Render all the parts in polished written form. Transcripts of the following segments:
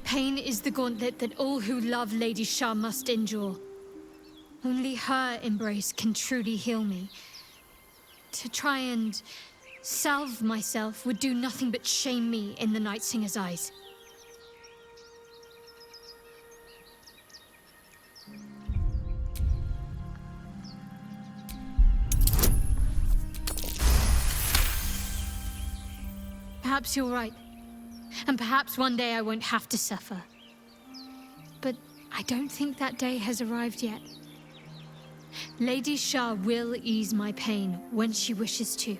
pain is the gauntlet that all who love Lady Shah must endure. Only her embrace can truly heal me. To try and salve myself would do nothing but shame me in the Night Singer's eyes. Perhaps you're right. And perhaps one day I won't have to suffer. But I don't think that day has arrived yet. Lady Shah will ease my pain when she wishes to.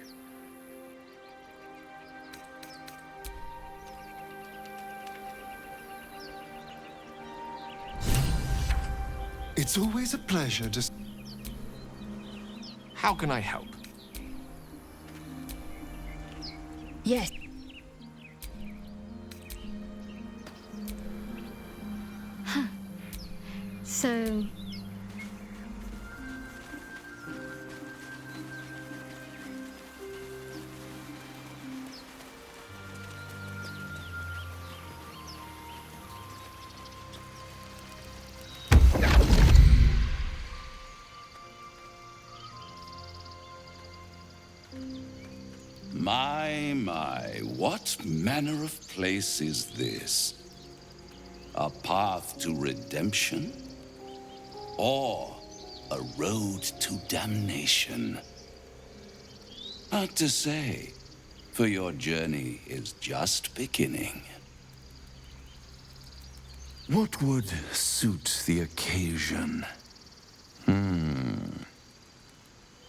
It's always a pleasure to... How can I help? Yes. So... My, what manner of place is this? A path to redemption? Or a road to damnation? Hard to say, for your journey is just beginning. What would suit the occasion?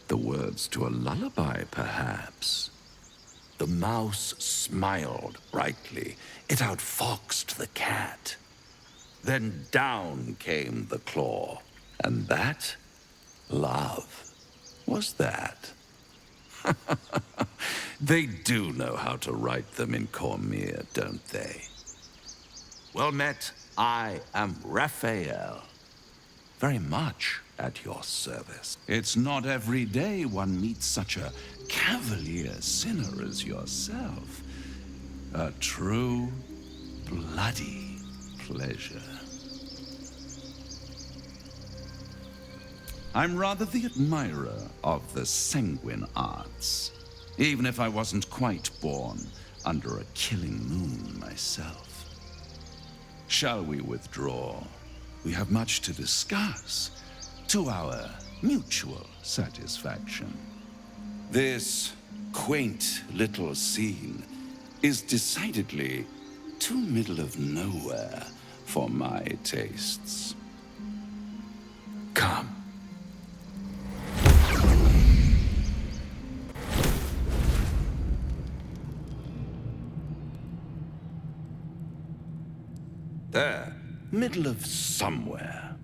The words to a lullaby, perhaps. The mouse smiled brightly. It outfoxed the cat. Then down came the claw. And that? Love. Was that? They do know how to write them in Cormier, don't they? Well met, I am Raphael. Very much at your service. It's not every day one meets such a cavalier sinner as yourself. A true, bloody pleasure. I'm rather the admirer of the sanguine arts, even if I wasn't quite born under a killing moon myself. Shall we withdraw? We have much to discuss, to our mutual satisfaction. This quaint little scene is decidedly too middle of nowhere for my tastes. Come. There, middle of somewhere.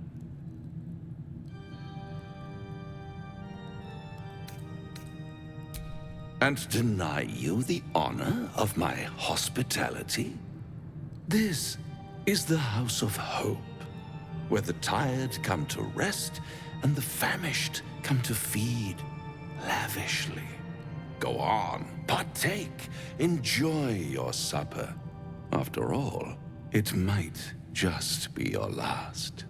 And deny you the honor of my hospitality? This is the house of hope, where the tired come to rest and the famished come to feed lavishly. Go on, partake, enjoy your supper. After all, it might just be your last.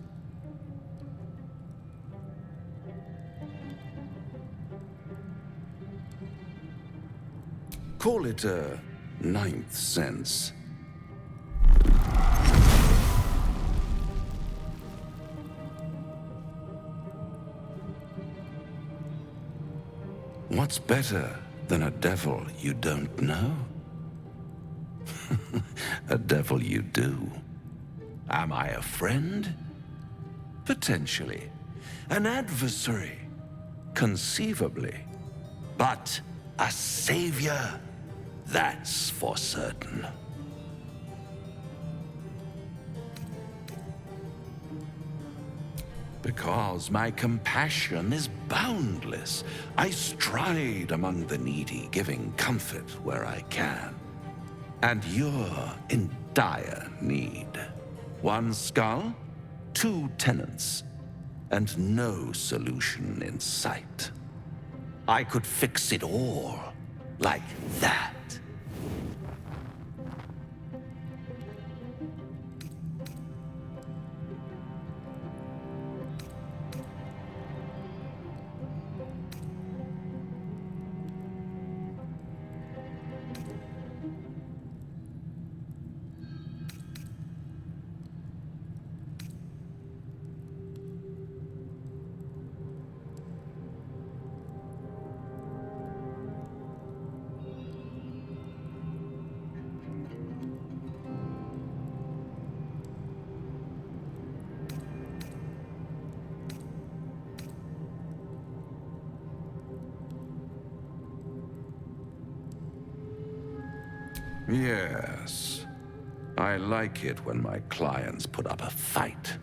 Call it a ninth sense. What's better than a devil you don't know? A devil you do. Am I a friend? Potentially. An adversary? Conceivably. But a savior? That's for certain. Because my compassion is boundless. I stride among the needy, giving comfort where I can. And you're in dire need. One skull, two tenants, and no solution in sight. I could fix it all, like that. Yes. I like it when my clients put up a fight,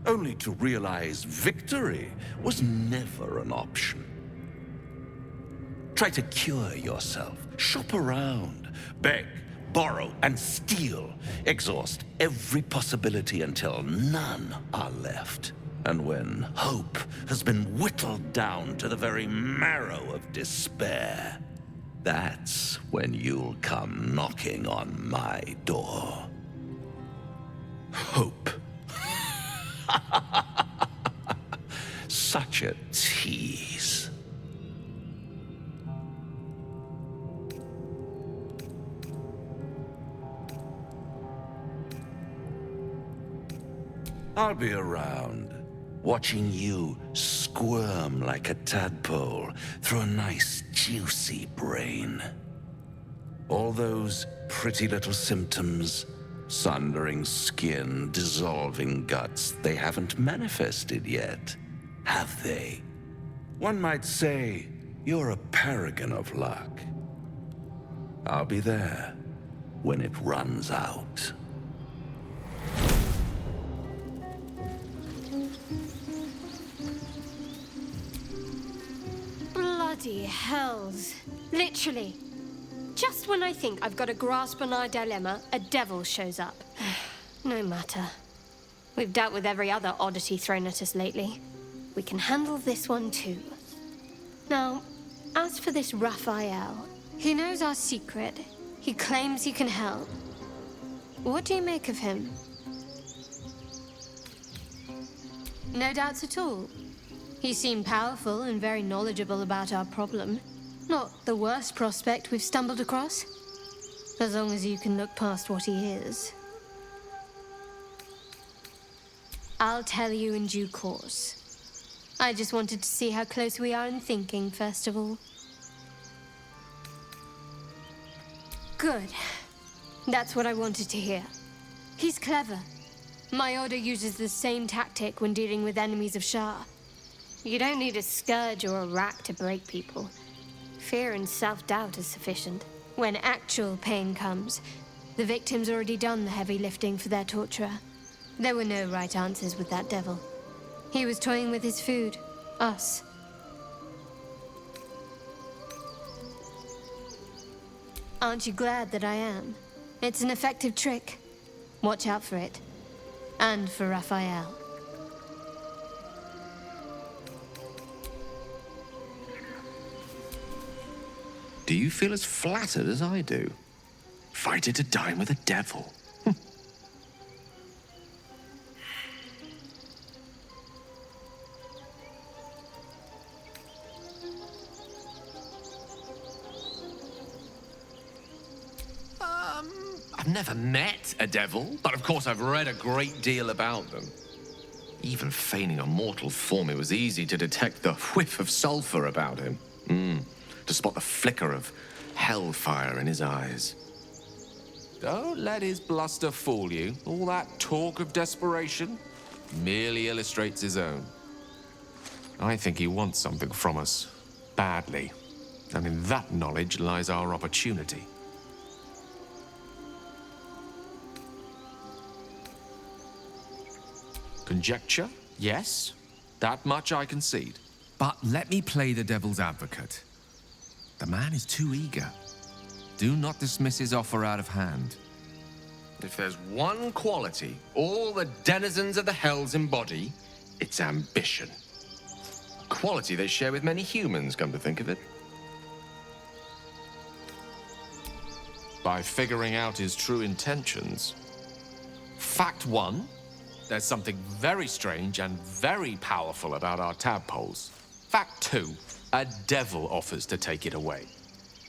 only to realize victory was never an option. Try to cure yourself, shop around, beg, borrow, and steal. Exhaust every possibility until none are left. And when hope has been whittled down to the very marrow of despair, that's when you'll come knocking on my door. Hope. Such a tease. I'll be around, watching you squirm like a tadpole through a nice, juicy brain. All those pretty little symptoms, sundering skin, dissolving guts, they haven't manifested yet, have they? One might say you're a paragon of luck. I'll be there when it runs out. Bloody hells. Literally. Just when I think I've got a grasp on our dilemma, a devil shows up. No matter. We've dealt with every other oddity thrown at us lately. We can handle this one too. Now, as for this Raphael, he knows our secret. He claims he can help. What do you make of him? No doubts at all. He seemed powerful and very knowledgeable about our problem. Not the worst prospect we've stumbled across. As long as you can look past what he is. I'll tell you in due course. I just wanted to see how close we are in thinking, first of all. Good. That's what I wanted to hear. He's clever. My order uses the same tactic when dealing with enemies of Shah. You don't need a scourge or a rack to break people. Fear and self-doubt is sufficient. When actual pain comes, the victim's already done the heavy lifting for their torturer. There were no right answers with that devil. He was toying with his food. Us. Aren't you glad that I am? It's an effective trick. Watch out for it. And for Raphael. Do you feel as flattered as I do? Invited to dine with a devil. I've never met a devil, but of course I've read a great deal about them. Even feigning a mortal form, it was easy to detect the whiff of sulfur about him. To spot the flicker of hellfire in his eyes. Don't let his bluster fool you. All that talk of desperation merely illustrates his own. I think he wants something from us, badly. And in that knowledge lies our opportunity. Conjecture? Yes. That much I concede. But let me play the devil's advocate. The man is too eager. Do not dismiss his offer out of hand. If there's one quality all the denizens of the hells embody, it's ambition. A quality they share with many humans, come to think of it. By figuring out his true intentions. Fact one, there's something very strange and very powerful about our tadpoles. Fact two, a devil offers to take it away.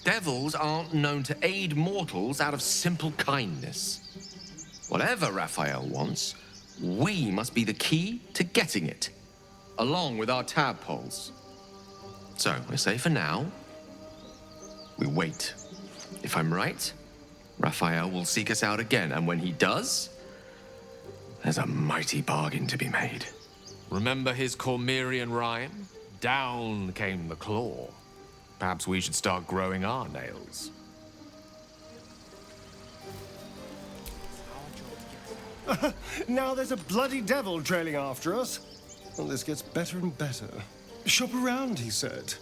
Devils aren't known to aid mortals out of simple kindness. Whatever Raphael wants, we must be the key to getting it, along with our tadpoles. So, I say for now, we wait. If I'm right, Raphael will seek us out again, and when he does, there's a mighty bargain to be made. Remember his Cormyrean rhyme? Down came the claw. Perhaps we should start growing our nails. Now there's a bloody devil trailing after us. Well, this gets better and better. Shop around, he said.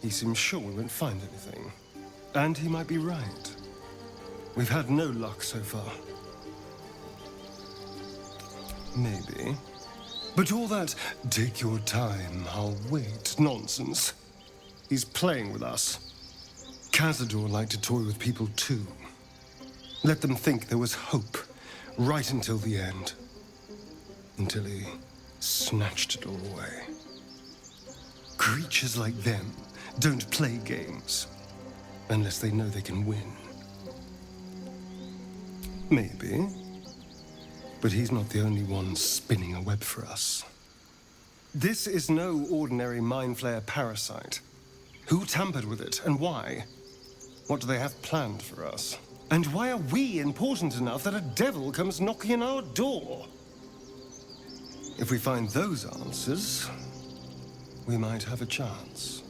He seems sure we won't find anything. And he might be right. We've had no luck so far. Maybe. But all that, take your time, I'll wait, nonsense. He's playing with us. Cazador liked to toy with people too. Let them think there was hope, right until the end. Until he snatched it all away. Creatures like them don't play games, unless they know they can win. Maybe. But he's not the only one spinning a web for us. This is no ordinary Mind Flayer parasite. Who tampered with it, and why? What do they have planned for us? And why are we important enough that a devil comes knocking on our door? If we find those answers, we might have a chance.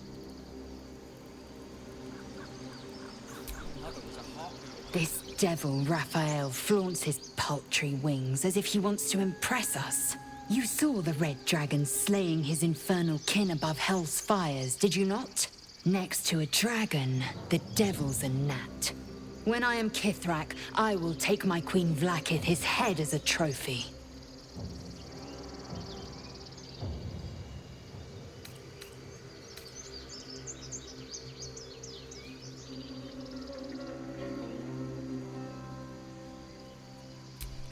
This devil Raphael flaunts his paltry wings as if he wants to impress us. You saw the red dragon slaying his infernal kin above hell's fires, did you not? Next to a dragon, the devil's a gnat. When I am Kithrak, I will take my Queen Vlaakith his head as a trophy.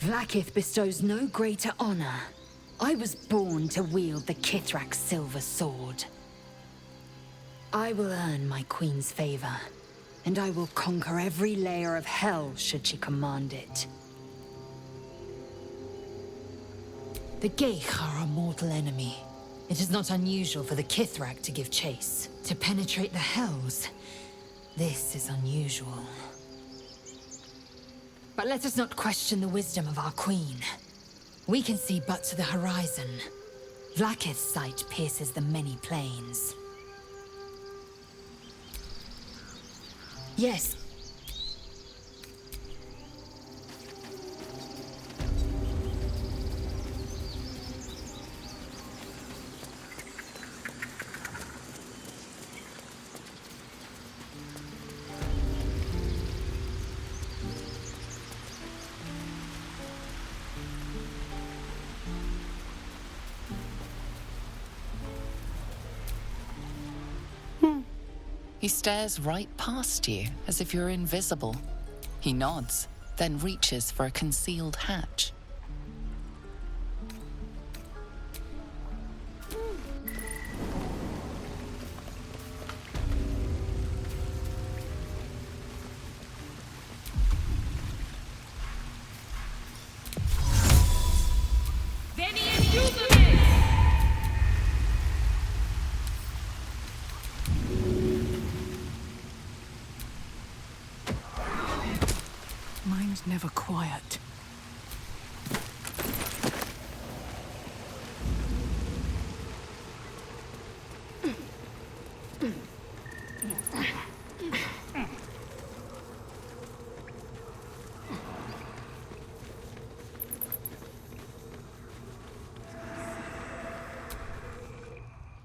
Vlaakith bestows no greater honor. I was born to wield the Kithrak silver sword. I will earn my queen's favor, and I will conquer every layer of hell should she command it. The Geich are our mortal enemy. It is not unusual for the Kithrak to give chase. To penetrate the hells, this is unusual. But let us not question the wisdom of our queen. We can see but to the horizon. Vlaakith's sight pierces the many plains. Yes. He stares right past you, as if you're invisible. He nods, then reaches for a concealed hatch. Mine's never quiet.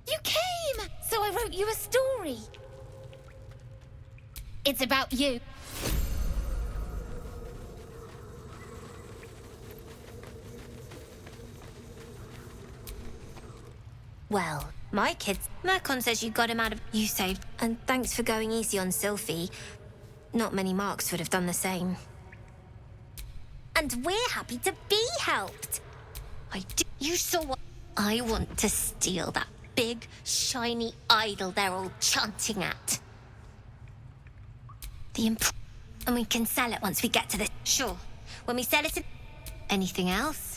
You came! So I wrote you a story. It's about you. Well, my kids... Mercon says you got him out of... You saved. And thanks for going easy on Sylphie. Not many marks would have done the same. And we're happy to be helped. You saw what... I want to steal that big, shiny idol they're all chanting at. And we can sell it once we get to the... Sure. When we sell it... Anything else?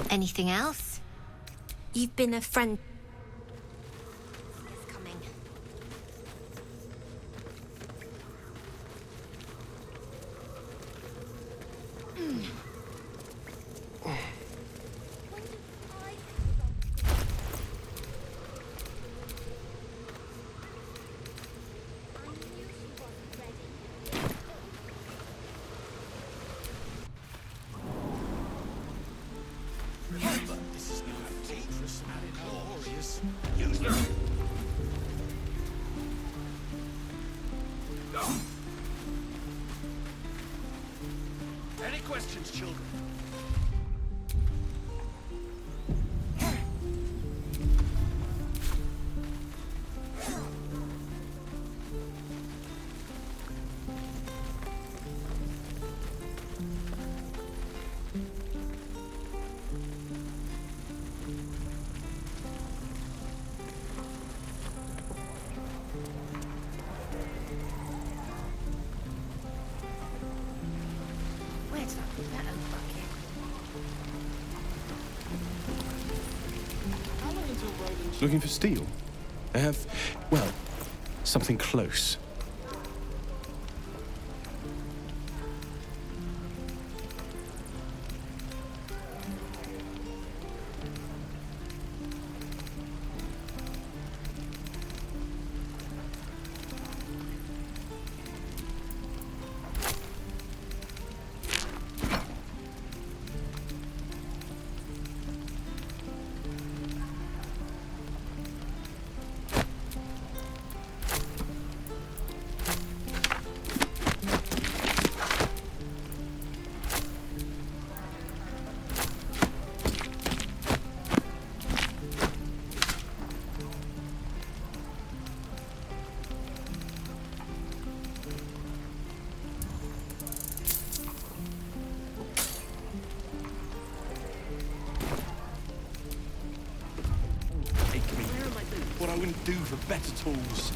Anything else? You've been a friend. It's coming. Any questions, children? Where's that old bucket? Looking for steel? I have, well, something close. What I wouldn't do for better tools.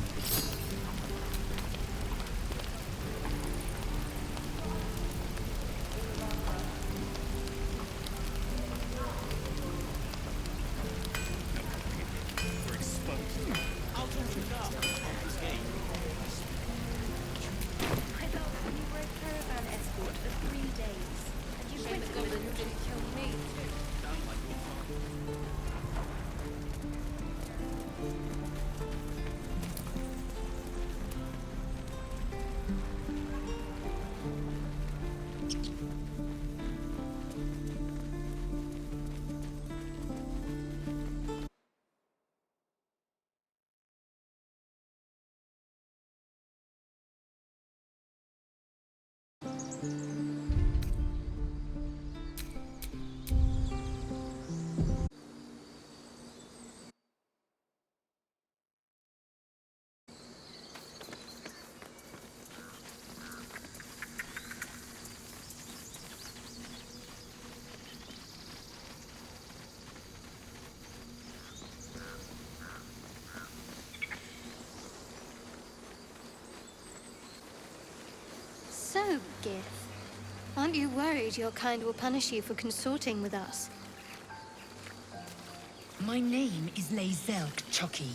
We're exposed. I'll talk to you after. I thought you were a caravan escort for 3 days. And you went to the didn't kill me, too. Sound like your father. So, Gith, aren't you worried your kind will punish you for consorting with us? My name is Lae'zel Choki.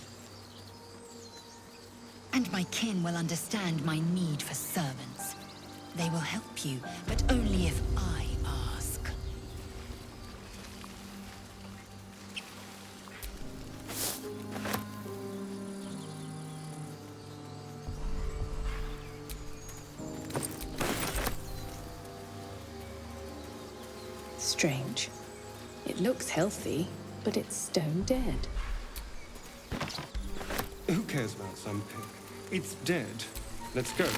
And my kin will understand my need for servants. They will help you, but only if I ask. Strange. It looks healthy, but it's stone dead. Who cares about some pig? It's dead. Let's go.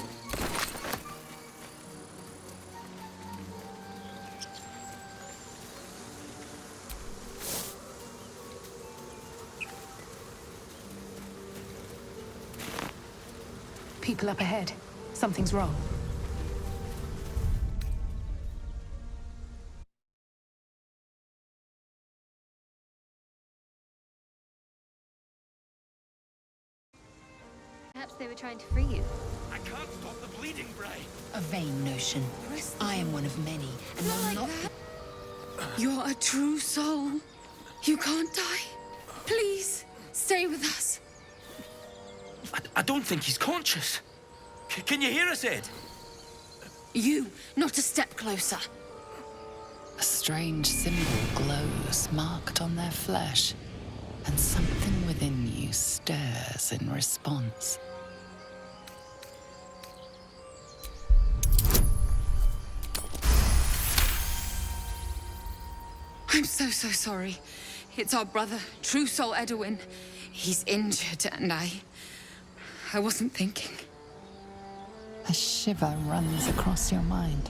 People up ahead. Something's wrong. Perhaps they were trying to free you. I can't stop the bleeding, Bray. A vain notion. I am one of many, and will not... You're a true soul. You can't die. Please, stay with us. I don't think he's conscious. Can you hear us, Ed? You, not a step closer. A strange symbol glows marked on their flesh, and something within you stirs in response. I'm so sorry. It's our brother, True Soul Edwin. He's injured, and I wasn't thinking. A shiver runs across your mind.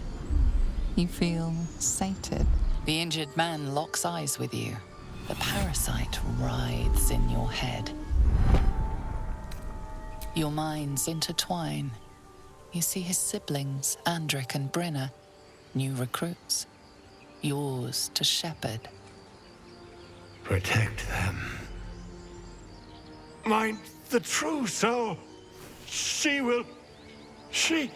You feel sated. The injured man locks eyes with you. The parasite writhes in your head. Your minds intertwine. You see his siblings, Andric and Brenna, new recruits. Yours to shepherd. Protect them. Mind the true soul. She will... She...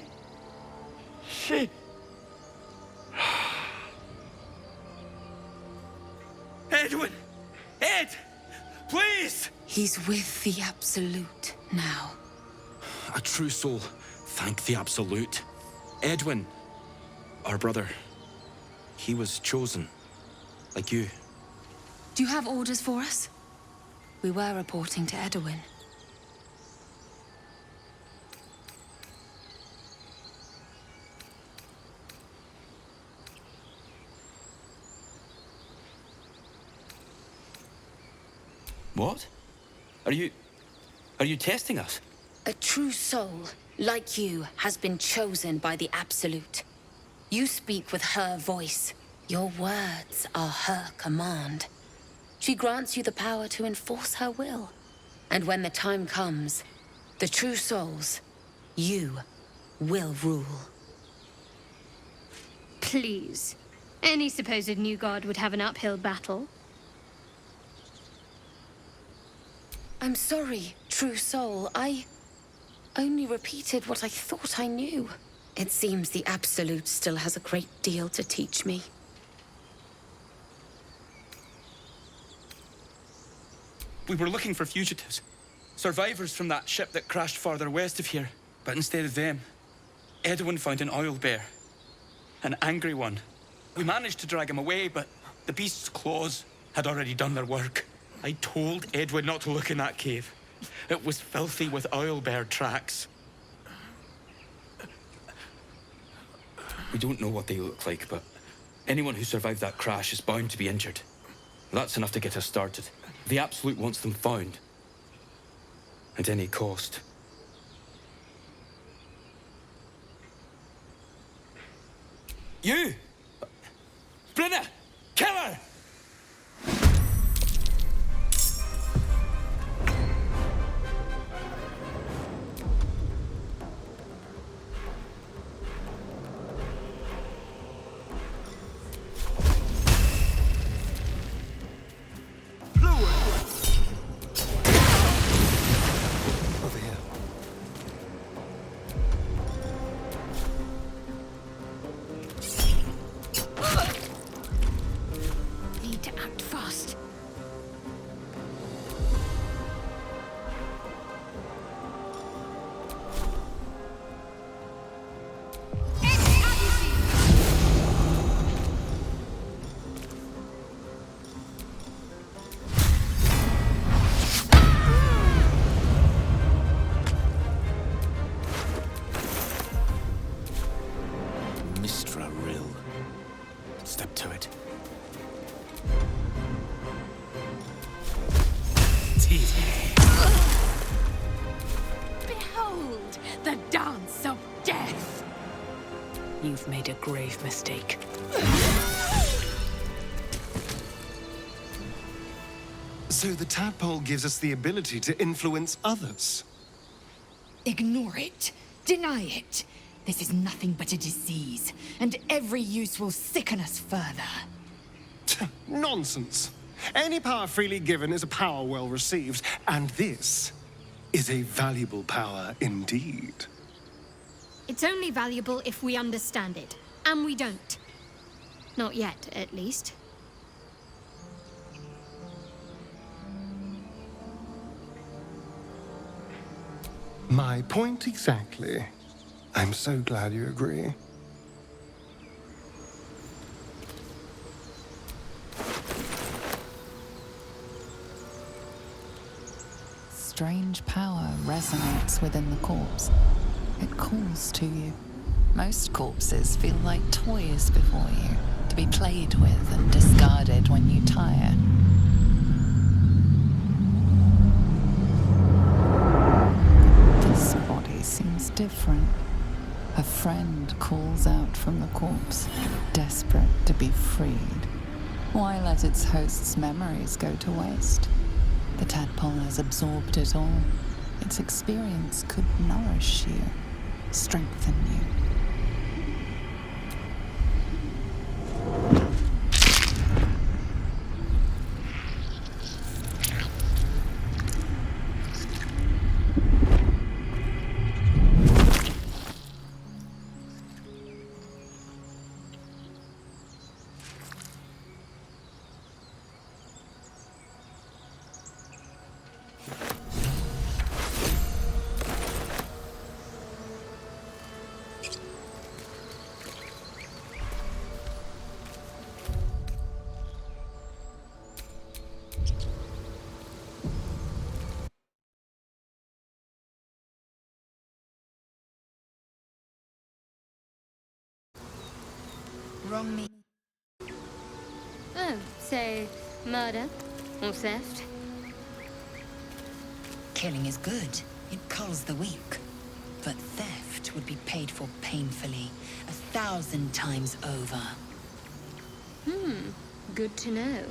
Edwin! Ed! Please! He's with the Absolute now. A true soul. Thank the Absolute. Edwin, our brother, he was chosen, like you. Do you have orders for us? We were reporting to Edwin. What? Are you testing us? A true soul, like you, has been chosen by the Absolute. You speak with her voice. Your words are her command. She grants you the power to enforce her will. And when the time comes, the true souls, you, will rule. Please. Any supposed new god would have an uphill battle. I'm sorry, true soul. I only repeated what I thought I knew. It seems the Absolute still has a great deal to teach me. We were looking for fugitives. Survivors from that ship that crashed farther west of here. But instead of them, Edwin found an oil bear. An angry one. We managed to drag him away, but the beast's claws had already done their work. I told Edwin not to look in that cave. It was filthy with oil bear tracks. We don't know what they look like, but anyone who survived that crash is bound to be injured. That's enough to get us started. The Absolute wants them found. At any cost. You! Brenna! Kill her! Over here. Need to act fast. Mistra Rill. Step to it. Behold, the dance of death! You've made a grave mistake. So the tadpole gives us the ability to influence others. Ignore it. Deny it. This is nothing but a disease, and every use will sicken us further. Nonsense. Any power freely given is a power well received, and this is a valuable power indeed. It's only valuable if we understand it, and we don't. Not yet, at least. My point exactly. I'm so glad you agree. Strange power resonates within the corpse. It calls to you. Most corpses feel like toys before you, to be played with and discarded when you tire. This body seems different. A friend calls out from the corpse, desperate to be freed. Why let its host's memories go to waste? The tadpole has absorbed it all. Its experience could nourish you, strengthen you. Wrong me. Oh, so murder or theft? Killing is good. It culls the weak. But theft would be paid for painfully, 1,000 times over. Good to know.